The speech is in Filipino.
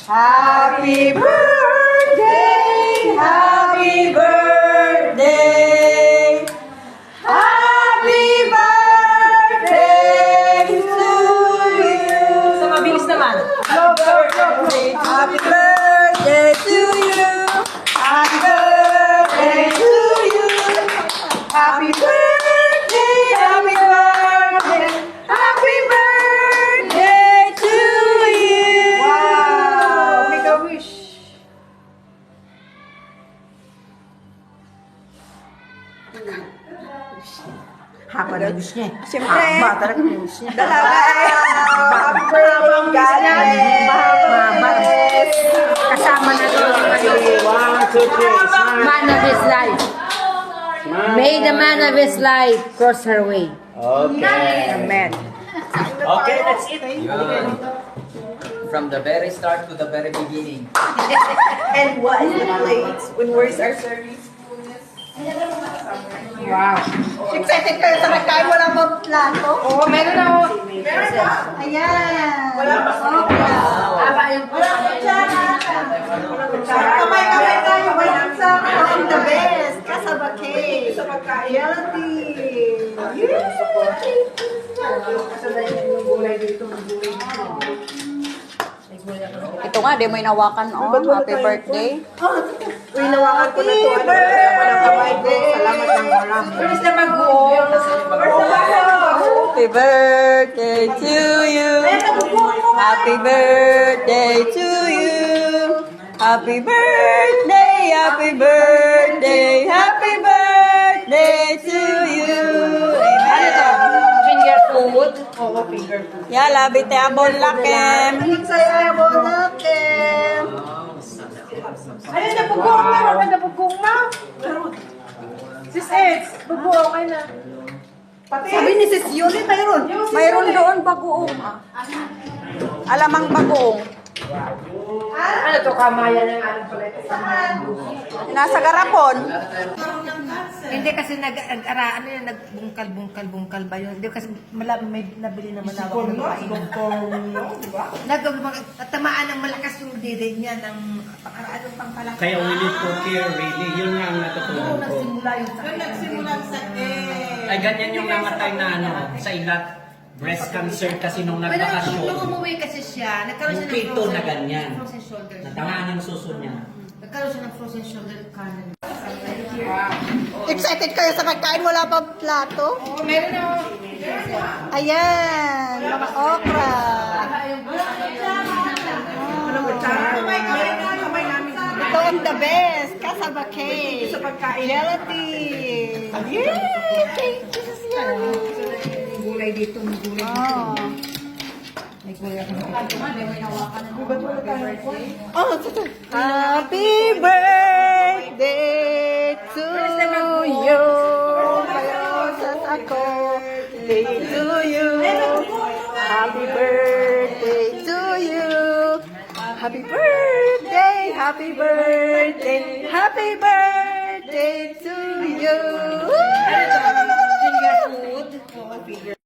Happy birthday, happy birthday, happy birthday to you. So, mabilis naman. Happy birthday to you. Happy birthday to you. Happy birthday, happy birthday, happy birthday to you. Wow, make a wish. Haba na wish niya. Siyempre. Haba talaga yung wish niya. Dalawa. Happy birthday, guys. Mahaba. Kasama na doon. Man of his life. May the man of his life cross her way. Okay. Amen. Okay, that's it. From the very start to the very beginning. And what is the plates? Where's our service? Wow. Excited kayo sa pagkain? Wala pa plato? Oo, meron ako. Ayan. Wala pa. Aba yung Kamay-kamay tayo. Walang sa on the best. Kasaba cake. Sa pagkain. Reality. Ito nga, di mo inawakan, oh. Happy birthday. Uy, nawakan ko na to. Happy birthday. Salamat ng marami. Bilis na mag-buo. Happy birthday to you. Happy birthday to you. Happy birthday, happy birthday, happy birthday to you. Ano to? Finger food? Oo, finger food. Yala, bite abon lakem. Saya abon lakem. Ayun, nabugong na. Meron nabugong na. Sis Eds, bugong kayo na. Sabi ni Sis Yuli, mayroon doon bagoong. Alamang bagoong. Ano to, kamayan ng alam pala ito. Nasa garapon. Hindi kasi nag-araan yun, nagbungkal ba yun? Hindi kasi may nabili na malawak na kain. Natamaan ng malakas yung dede niya ng pang-araan yung pangpalaki. Kaya we need to care really. Yun nga ang natutunan ko. Nagsimula yung sakit. Ay, ganyan yung namatay na ano, sa ilat. Breast cancer kasi nung Pero nagbakasyon. nung umuwi kasi siya, nagkaroon siya ng Pito na ganyan. frozen shoulder. Natamaan ang suso niya. Nagkaroon siya ng frozen shoulder kanan. Excited kayo sa pagkain? Wala pa plato? Oo, meron ako. Ayan, mga okra. Ito ang the best. Kasaba cake. Gelatin. Yay! Thank you, Sis Yoli. Gulay dito, may gulay dito. Oh. May gulay ako dito. Oh, ito. Happy birthday to you. Mayosas ako. Day to you. Happy birthday to you. Happy birthday, happy birthday, happy birthday to you. Finger food.